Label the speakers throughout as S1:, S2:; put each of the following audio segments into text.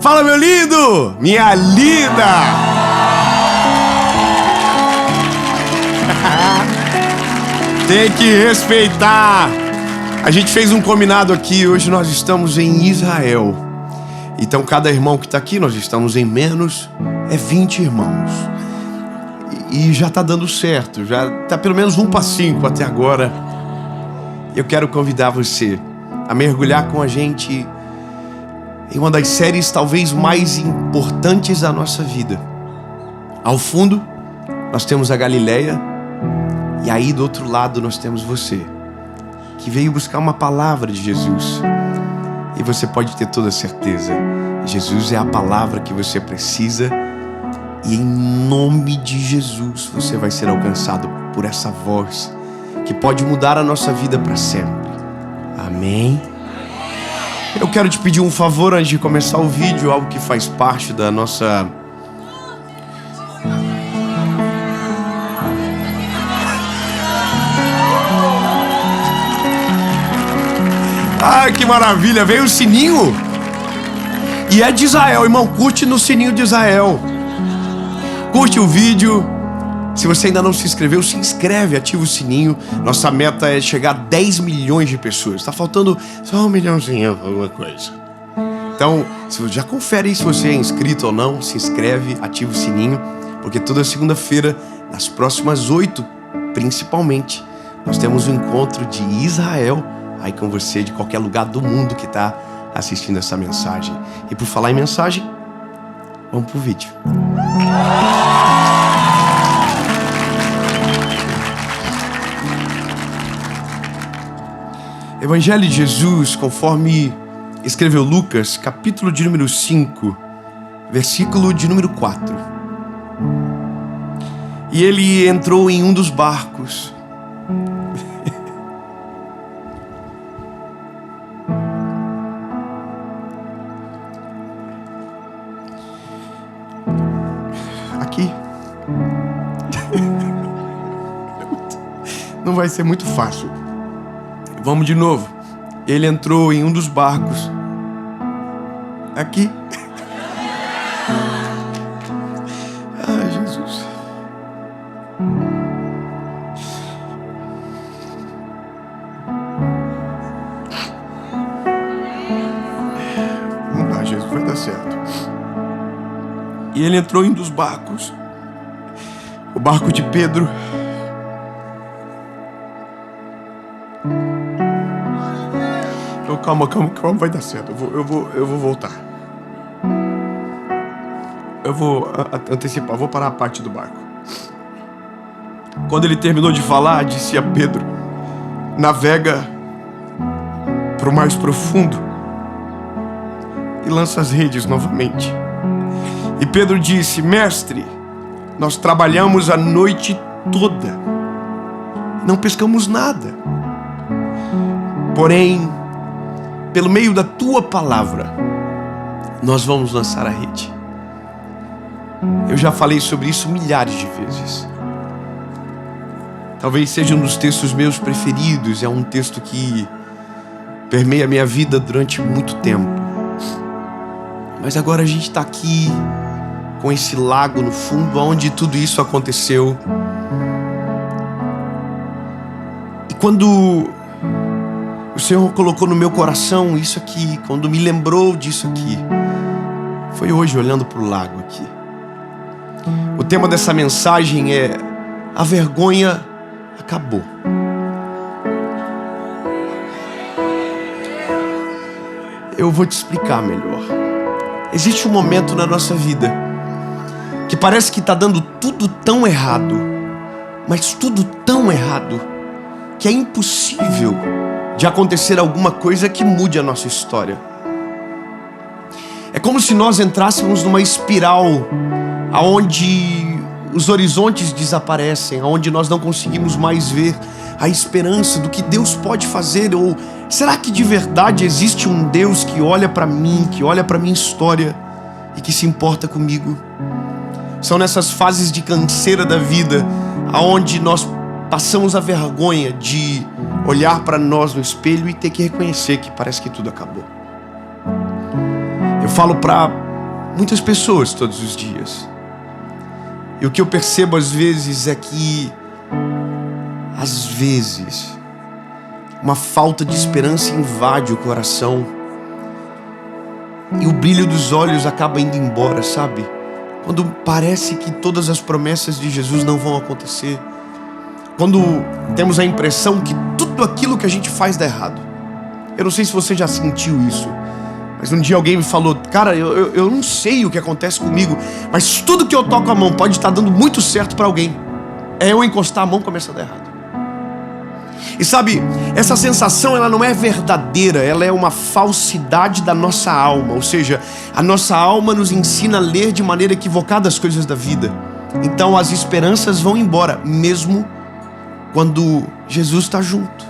S1: Fala, meu lindo! Minha linda! Tem que respeitar. A gente fez um combinado aqui. Hoje nós estamos em Israel. Então cada irmão que está aqui, nós estamos em menos, 20 irmãos. E já está dando certo. Já está pelo menos 1 para 5 até agora. Eu quero convidar você a mergulhar com a gente em uma das séries talvez mais importantes da nossa vida. Ao fundo, nós temos a Galileia, e aí do outro lado nós temos você, que veio buscar uma palavra de Jesus. E você pode ter toda certeza, Jesus é a palavra que você precisa, e em nome de Jesus você vai ser alcançado por essa voz que pode mudar a nossa vida para sempre. Amém? Eu quero te pedir um favor antes de começar o vídeo, algo que faz parte da nossa... Ah, que maravilha! Veio o sininho! E é de Israel, irmão. Curte no sininho de Israel. Curte o vídeo. Se você ainda não se inscreveu, se inscreve, ativa o sininho. Nossa meta é chegar a 10 milhões de pessoas. Está faltando só 1 milhãozinho, alguma coisa. Então, já confere aí se você é inscrito ou não. Se inscreve, ativa o sininho. Porque toda segunda-feira, nas próximas 8, principalmente, nós temos um encontro de Israel aí com você, de qualquer lugar do mundo que está assistindo essa mensagem. E por falar em mensagem, vamos pro vídeo. Evangelho de Jesus, conforme escreveu Lucas, capítulo de número 5, versículo de número 4. E ele entrou em um dos barcos. Aqui. Não vai ser muito fácil. Vamos de novo. Ele entrou em um dos barcos. Aqui. Ai, Jesus. Vamos lá, Jesus, vai dar certo. E ele entrou em um dos barcos. O barco de Pedro. Calma, vai dar certo. Eu vou voltar. Eu vou antecipar, vou parar a parte do barco. Quando ele terminou de falar, disse a Pedro: navega para o mais profundo e lança as redes novamente. E Pedro disse: mestre, nós trabalhamos a noite toda, não pescamos nada. Porém, pelo meio da tua palavra, nós vamos lançar a rede. Eu já falei sobre isso milhares de vezes. Talvez seja um dos textos meus preferidos. É um texto que permeia a minha vida durante muito tempo. Mas agora a gente está aqui com esse lago no fundo, onde tudo isso aconteceu. E quando o Senhor colocou no meu coração isso aqui, quando me lembrou disso aqui, foi hoje olhando para o lago aqui. O tema dessa mensagem é: a vergonha acabou. Eu vou te explicar melhor. Existe um momento na nossa vida que parece que está dando tudo tão errado, mas tudo tão errado, que é impossível de acontecer alguma coisa que mude a nossa história. É como se nós entrássemos numa espiral aonde os horizontes desaparecem, aonde nós não conseguimos mais ver a esperança do que Deus pode fazer. Ou será que de verdade existe um Deus que olha para mim, que olha para minha história e que se importa comigo? São nessas fases de canseira da vida aonde nós passamos a vergonha de olhar para nós no espelho e ter que reconhecer que parece que tudo acabou. Eu falo para muitas pessoas todos os dias. E o que eu percebo às vezes é que, às vezes, uma falta de esperança invade o coração e o brilho dos olhos acaba indo embora, sabe? Quando parece que todas as promessas de Jesus não vão acontecer. Quando temos a impressão que tudo aquilo que a gente faz dá errado. Eu não sei se você já sentiu isso, mas um dia alguém me falou: cara, eu não sei o que acontece comigo, mas tudo que eu toco a mão pode estar dando muito certo para alguém. É eu encostar a mão e começa a dar errado. E sabe, essa sensação ela não é verdadeira, ela é uma falsidade da nossa alma. Ou seja, a nossa alma nos ensina a ler de maneira equivocada as coisas da vida. Então as esperanças vão embora, mesmo quando Jesus está junto.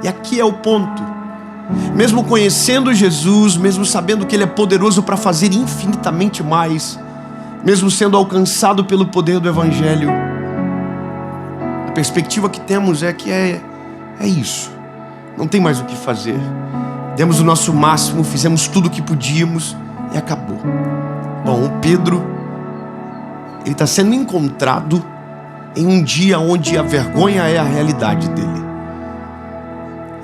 S1: E aqui é o ponto. Mesmo conhecendo Jesus, mesmo sabendo que Ele é poderoso para fazer infinitamente mais, mesmo sendo alcançado pelo poder do Evangelho, a perspectiva que temos é que é isso. Não tem mais o que fazer. Demos o nosso máximo, fizemos tudo o que podíamos e acabou. Bom, o Pedro, ele está sendo encontrado em um dia onde a vergonha é a realidade dele.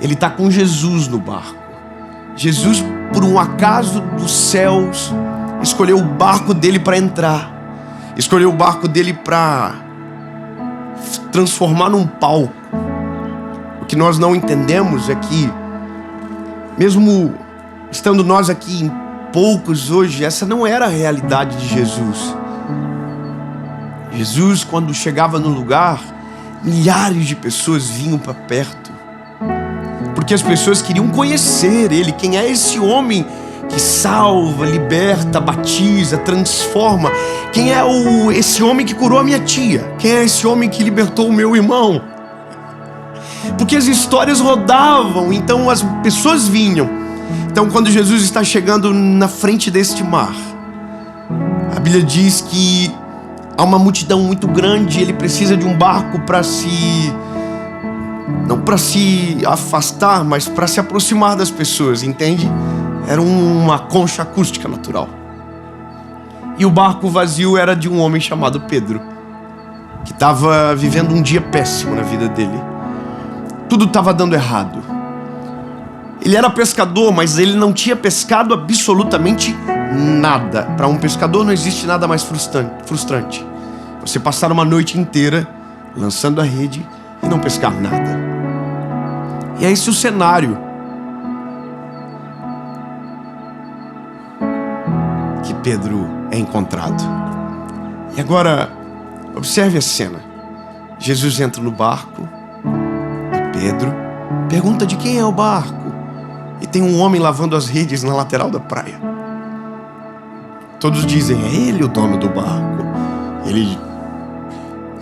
S1: Ele está com Jesus no barco. Jesus, por um acaso dos céus, escolheu o barco dele para entrar. Escolheu o barco dele para transformar num palco. O que nós não entendemos é que, mesmo estando nós aqui em poucos hoje, essa não era a realidade de Jesus. Jesus, quando chegava no lugar, milhares de pessoas vinham para perto. Porque as pessoas queriam conhecer Ele. Quem é esse homem que salva, liberta, batiza, transforma? Quem é esse homem que curou a minha tia? Quem é esse homem que libertou o meu irmão? Porque as histórias rodavam, então as pessoas vinham. Então quando Jesus está chegando na frente deste mar, a Bíblia diz que há uma multidão muito grande, ele precisa de um barco para não para se afastar, mas para se aproximar das pessoas, entende? Era uma concha acústica natural. E o barco vazio era de um homem chamado Pedro, que estava vivendo um dia péssimo na vida dele. Tudo estava dando errado. Ele era pescador, mas ele não tinha pescado absolutamente nada. Para um pescador não existe nada mais frustrante. Você passar uma noite inteira lançando a rede e não pescar nada. E é esse o cenário que Pedro é encontrado. E agora, observe a cena. Jesus entra no barco e Pedro pergunta de quem é o barco. E tem um homem lavando as redes na lateral da praia. Todos dizem: é ele o dono do barco. Ele: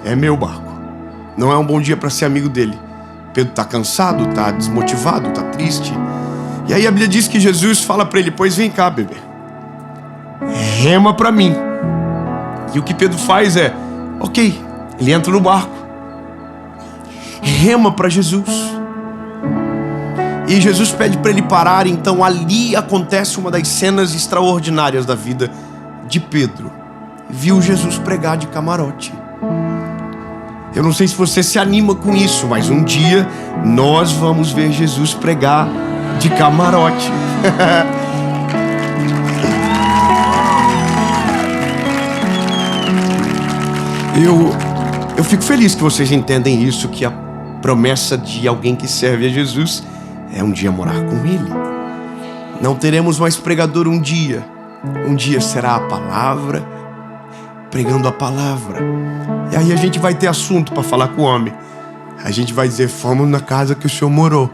S1: é meu barco. Não é um bom dia para ser amigo dele. Pedro está cansado, está desmotivado, está triste. E aí a Bíblia diz que Jesus fala para ele: pois vem cá, bebê, rema para mim. E o que Pedro faz é: ok. Ele entra no barco, rema para Jesus. E Jesus pede para ele parar. Então ali acontece uma das cenas extraordinárias da vida de Pedro. Viu Jesus pregar de camarote. Eu não sei se você se anima com isso, mas um dia nós vamos ver Jesus pregar de camarote. Eu fico feliz que vocês entendem isso, que a promessa de alguém que serve a Jesus é um dia morar com Ele. Não teremos mais pregador um dia será a palavra, pregando a palavra. E aí a gente vai ter assunto para falar com o homem. A gente vai dizer: fomos na casa que o Senhor morou.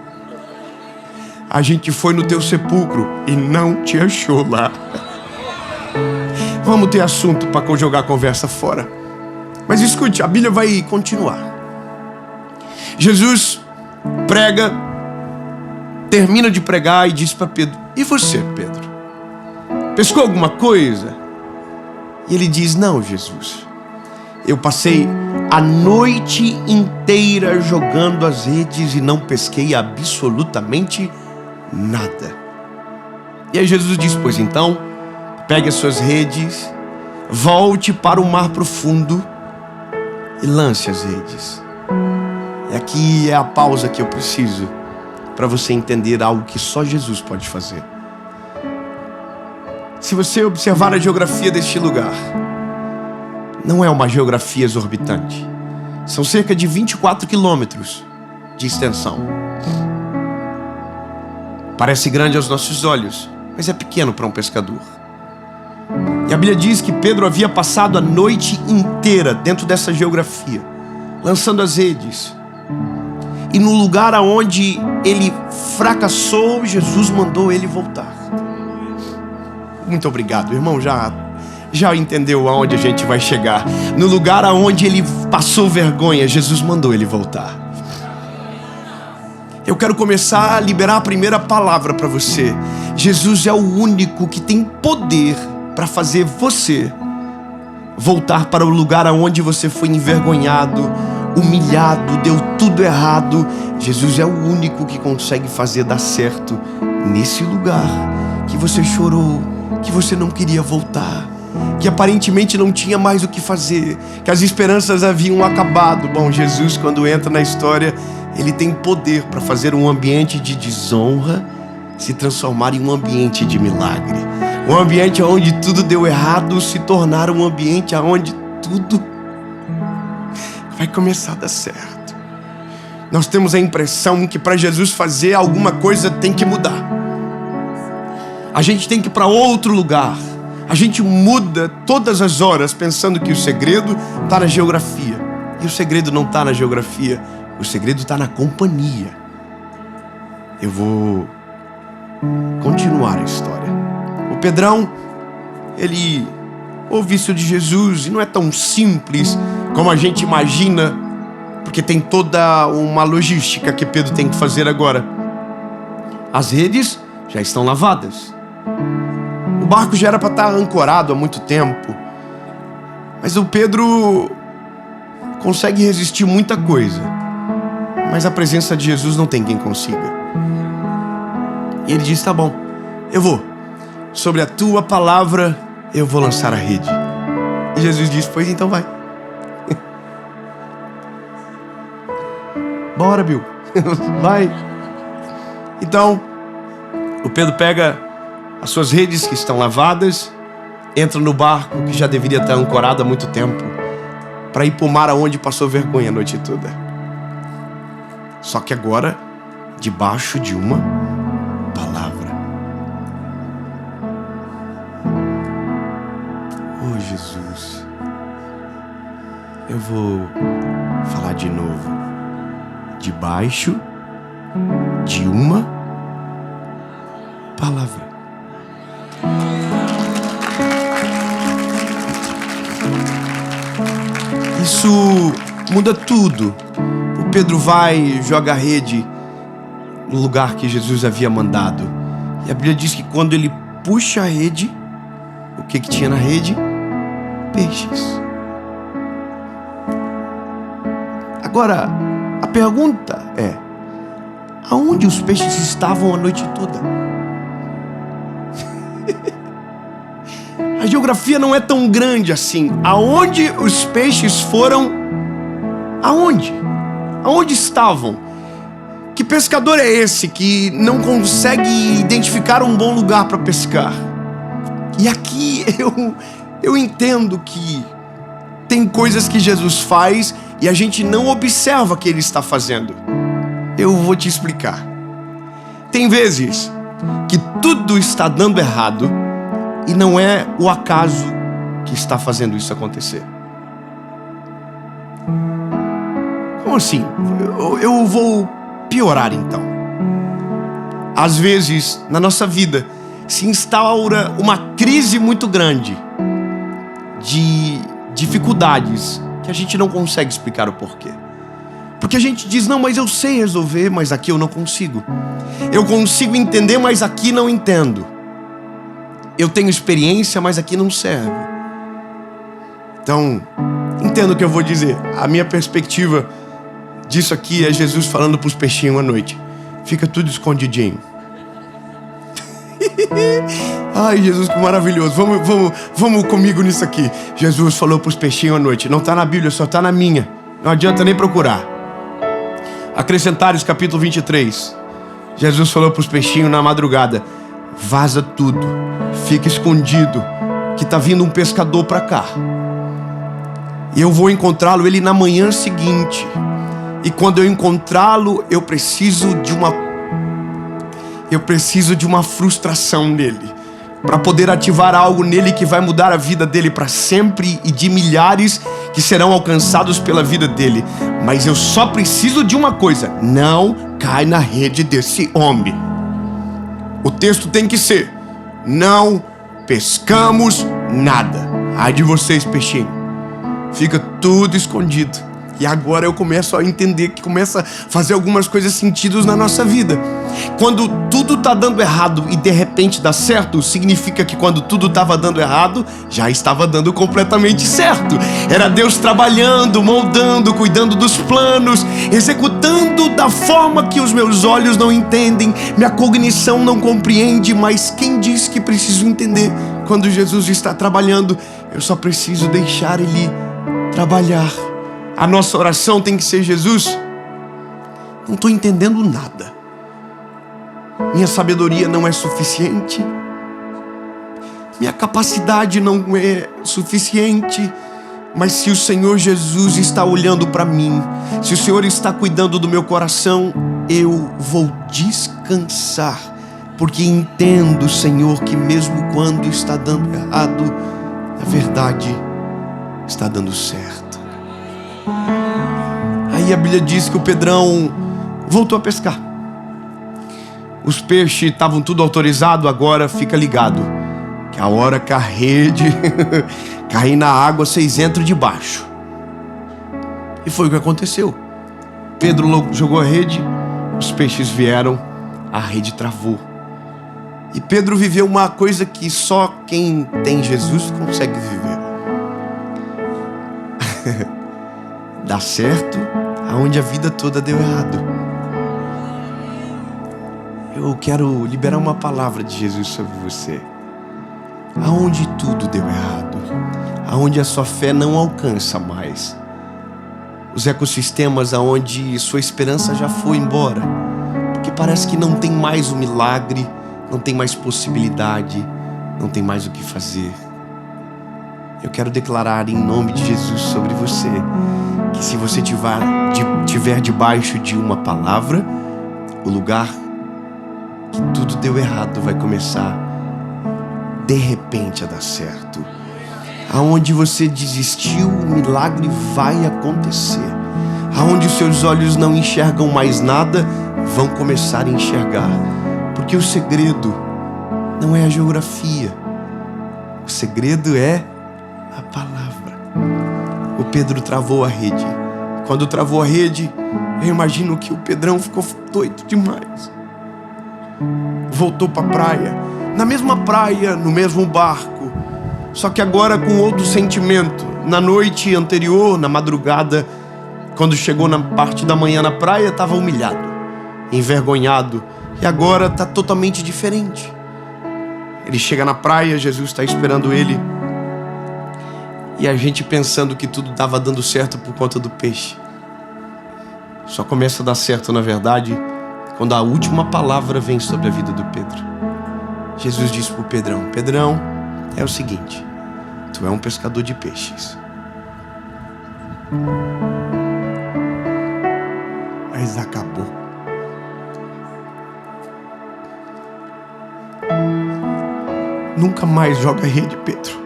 S1: A gente foi no teu sepulcro e não te achou lá. Vamos ter assunto para jogar a conversa fora. Mas escute, a Bíblia vai continuar. Jesus prega, termina de pregar e diz para Pedro: e você, Pedro? Pescou alguma coisa? E ele diz: não, Jesus, eu passei a noite inteira jogando as redes e não pesquei absolutamente nada. E aí Jesus diz: pois então, pegue as suas redes, volte para o mar profundo e lance as redes. E aqui é a pausa que eu preciso para você entender algo que só Jesus pode fazer. Se você observar a geografia deste lugar, não é uma geografia exorbitante. São cerca de 24 quilômetros de extensão. Parece grande aos nossos olhos, mas é pequeno para um pescador. E a Bíblia diz que Pedro havia passado a noite inteira dentro dessa geografia, lançando as redes. E no lugar aonde ele fracassou, Jesus mandou ele voltar. Muito obrigado, irmão, já entendeu aonde a gente vai chegar. No lugar aonde ele passou vergonha, Jesus mandou ele voltar. Eu quero começar a liberar a primeira palavra para você. Jesus é o único que tem poder para fazer você voltar para o lugar aonde você foi envergonhado, humilhado, deu tudo errado. Jesus é o único que consegue fazer dar certo nesse lugar que você chorou, que você não queria voltar, que aparentemente não tinha mais o que fazer, que as esperanças haviam acabado. Bom, Jesus, quando entra na história, ele tem poder para fazer um ambiente de desonra se transformar em um ambiente de milagre. Um ambiente onde tudo deu errado se tornar um ambiente onde tudo vai começar a dar certo. Nós temos a impressão que para Jesus fazer alguma coisa tem que mudar. A gente tem que ir para outro lugar. A gente muda todas as horas pensando que o segredo está na geografia. E o segredo não está na geografia. O segredo está na companhia. Eu vou continuar a história. O Pedrão, ele ouve isso de Jesus e não é tão simples como a gente imagina, porque tem toda uma logística que Pedro tem que fazer agora. As redes já estão lavadas. O barco já era para estar ancorado há muito tempo. Mas o Pedro consegue resistir muita coisa. Mas a presença de Jesus não tem quem consiga. E ele diz, tá bom, eu vou. Sobre a tua palavra, eu vou lançar a rede. E Jesus diz, pois então vai. Bora, Bill. Vai. Então, o Pedro pega as suas redes que estão lavadas, entra no barco que já deveria estar ancorado há muito tempo, para ir para o mar aonde passou vergonha a noite toda. Só que agora, debaixo de uma palavra. Oh, Jesus. Eu vou falar de novo. Debaixo de uma palavra. Isso muda tudo. O Pedro vai, joga a rede no lugar que Jesus havia mandado. E a Bíblia diz que quando ele puxa a rede, o que tinha na rede? Peixes. Agora, a pergunta é: aonde os peixes estavam a noite toda? A geografia não é tão grande assim. Aonde os peixes foram? Aonde? Aonde estavam? Que pescador é esse que não consegue identificar um bom lugar para pescar? E aqui eu entendo que tem coisas que Jesus faz e a gente não observa que ele está fazendo. Eu vou te explicar. Tem vezes que tudo está dando errado e não é o acaso que está fazendo isso acontecer. Como assim? Eu vou piorar então. Às vezes, na nossa vida, se instaura uma crise muito grande de dificuldades que a gente não consegue explicar o porquê. Porque a gente diz, não, mas eu sei resolver, mas aqui eu não consigo. Eu consigo entender, mas aqui não entendo. Eu tenho experiência, mas aqui não serve. Então, entendo o que eu vou dizer. A minha perspectiva disso aqui é Jesus falando para os peixinhos à noite. Fica tudo escondidinho. Ai, Jesus, que maravilhoso. Vamos comigo nisso aqui. Jesus falou para os peixinhos à noite. Não está na Bíblia, só está na minha. Não adianta nem procurar. Acrescentares, capítulo 23. Jesus falou para os peixinhos na madrugada: vaza tudo, fica escondido, que está vindo um pescador para cá. E eu vou encontrá-lo ele na manhã seguinte. E quando eu encontrá-lo, eu preciso de uma frustração nele, para poder ativar algo nele que vai mudar a vida dele para sempre e de milhares que serão alcançados pela vida dele. Mas eu só preciso de uma coisa: não cai na rede desse homem. O texto tem que ser: não pescamos nada. Ai de vocês, peixinho. Fica tudo escondido. E agora eu começo a entender que começa a fazer algumas coisas sentidos na nossa vida. Quando tudo tá dando errado e de repente dá certo, significa que quando tudo estava dando errado, já estava dando completamente certo. Era Deus trabalhando, moldando, cuidando dos planos, executando da forma que os meus olhos não entendem, minha cognição não compreende, mas quem diz que preciso entender? Quando Jesus está trabalhando, eu só preciso deixar Ele trabalhar. A nossa oração tem que ser: Jesus, não estou entendendo nada. Minha sabedoria não é suficiente. Minha capacidade não é suficiente. Mas se o Senhor Jesus está olhando para mim, se o Senhor está cuidando do meu coração, eu vou descansar. Porque entendo, Senhor, que mesmo quando está dando errado, na verdade, está dando certo. Aí a Bíblia diz que o Pedrão voltou a pescar. Os peixes estavam tudo autorizado, agora fica ligado, que a hora que a rede cair na água, vocês entram debaixo. E foi o que aconteceu. Pedro jogou a rede, os peixes vieram, a rede travou. E Pedro viveu uma coisa que só quem tem Jesus consegue viver. Dá certo aonde a vida toda deu errado. Eu quero liberar uma palavra de Jesus sobre você. Aonde tudo deu errado, aonde a sua fé não alcança mais, os ecossistemas aonde sua esperança já foi embora, porque parece que não tem mais o milagre, não tem mais possibilidade, não tem mais o que fazer. Eu quero declarar em nome de Jesus sobre você, que se você estiver debaixo de uma palavra, o lugar que tudo deu errado vai começar de repente a dar certo. Aonde você desistiu, o milagre vai acontecer. Aonde os seus olhos não enxergam mais nada, vão começar a enxergar. Porque o segredo não é a geografia, o segredo é a palavra. O Pedro travou a rede. Quando travou a rede, eu imagino que o Pedrão ficou doido demais. Voltou para a praia, na mesma praia, no mesmo barco, só que agora com outro sentimento. Na noite anterior, na madrugada, quando chegou na parte da manhã na praia, estava humilhado, envergonhado, e agora está totalmente diferente. Ele chega na praia, Jesus está esperando ele, e a gente pensando que tudo estava dando certo por conta do peixe. Só começa a dar certo, na verdade, quando a última palavra vem sobre a vida do Pedro. Jesus disse para o Pedrão: Pedrão, é o seguinte, tu é um pescador de peixes. Mas acabou. Nunca mais joga rede, Pedro.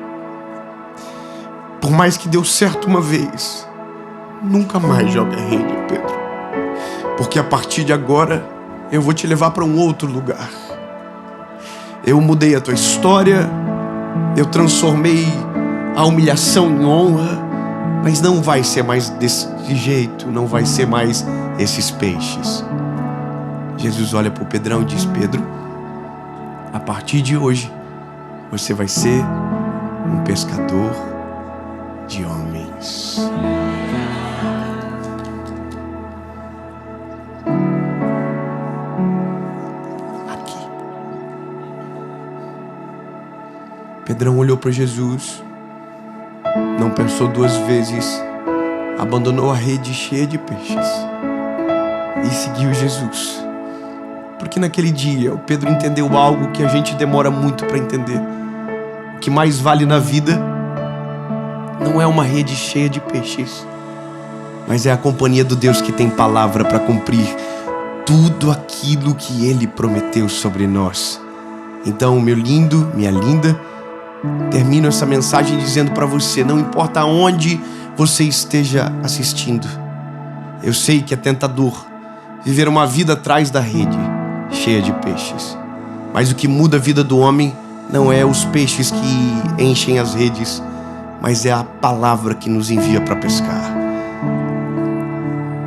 S1: Por mais que deu certo uma vez, nunca mais joga rede, Pedro. Porque a partir de agora, eu vou te levar para um outro lugar. Eu mudei a tua história, eu transformei a humilhação em honra, mas não vai ser mais desse jeito, não vai ser mais esses peixes. Jesus olha para o Pedrão e diz: Pedro, a partir de hoje, você vai ser um pescador de homens. Pedrão olhou para Jesus, não pensou duas vezes, abandonou a rede cheia de peixes e seguiu Jesus. Porque naquele dia o Pedro entendeu algo que a gente demora muito para entender. O que mais vale na vida não é uma rede cheia de peixes, mas é a companhia do Deus que tem palavra para cumprir tudo aquilo que Ele prometeu sobre nós. Então, meu lindo, minha linda, termino essa mensagem dizendo para você, não importa onde você esteja assistindo, eu sei que é tentador viver uma vida atrás da rede cheia de peixes, mas o que muda a vida do homem não é os peixes que enchem as redes, mas é a palavra que nos envia para pescar.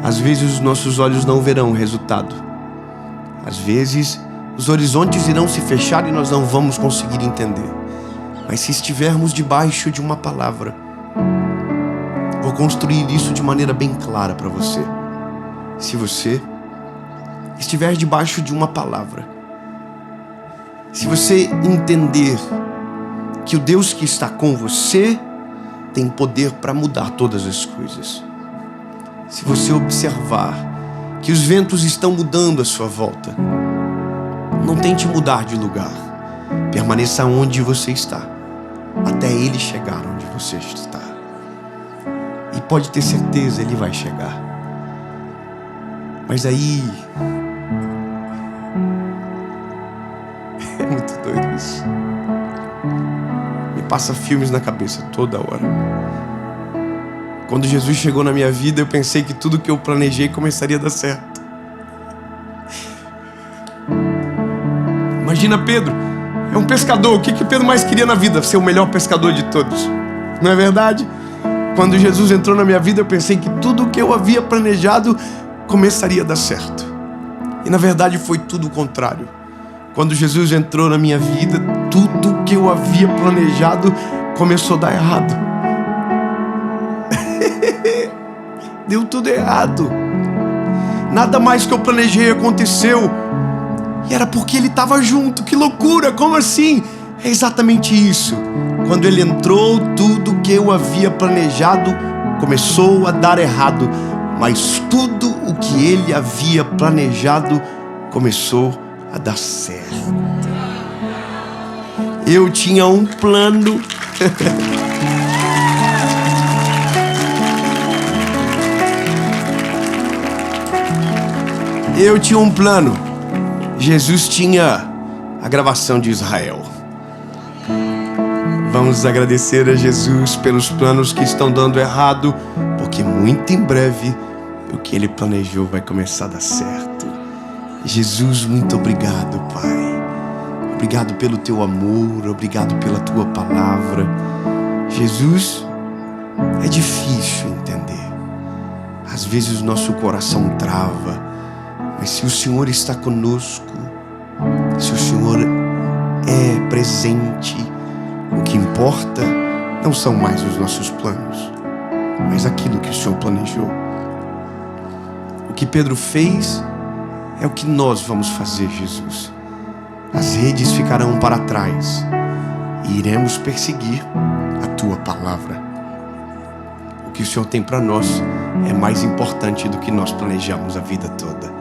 S1: Às vezes os nossos olhos não verão o resultado, às vezes os horizontes irão se fechar e nós não vamos conseguir entender. Mas se estivermos debaixo de uma palavra, vou construir isso de maneira bem clara para você. Se você estiver debaixo de uma palavra, se você entender que o Deus que está com você tem poder para mudar todas as coisas, se você observar que os ventos estão mudando à sua volta, não tente mudar de lugar. Permaneça onde você está, até Ele chegar onde você está. E pode ter certeza, Ele vai chegar. Mas aí... é muito doido isso. Me passa filmes na cabeça toda hora. Quando Jesus chegou na minha vida, eu pensei que tudo que eu planejei começaria a dar certo. Imagina Pedro, é um pescador. O que Pedro mais queria na vida? Ser o melhor pescador de todos. Não é verdade? Quando Jesus entrou na minha vida, eu pensei que tudo o que eu havia planejado começaria a dar certo. E na verdade foi tudo o contrário. Quando Jesus entrou na minha vida, tudo o que eu havia planejado começou a dar errado. Deu tudo errado. Nada mais que eu planejei aconteceu. E era porque Ele estava junto. Que loucura, como assim? É exatamente isso. Quando Ele entrou, tudo que eu havia planejado começou a dar errado. Mas tudo o que Ele havia planejado começou a dar certo. Eu tinha um plano. Eu tinha um plano. Jesus tinha a gravação de Israel. Vamos agradecer a Jesus pelos planos que estão dando errado, porque muito em breve o que Ele planejou vai começar a dar certo. Jesus, muito obrigado, Pai. Obrigado pelo Teu amor, obrigado pela Tua palavra. Jesus, é difícil entender. Às vezes o nosso coração trava. Mas se o Senhor está conosco, se o Senhor é presente, o que importa não são mais os nossos planos, mas aquilo que o Senhor planejou. O que Pedro fez é o que nós vamos fazer, Jesus. As redes ficarão para trás e iremos perseguir a Tua palavra. O que o Senhor tem para nós é mais importante do que nós planejamos a vida toda.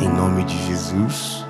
S1: Em nome de Jesus.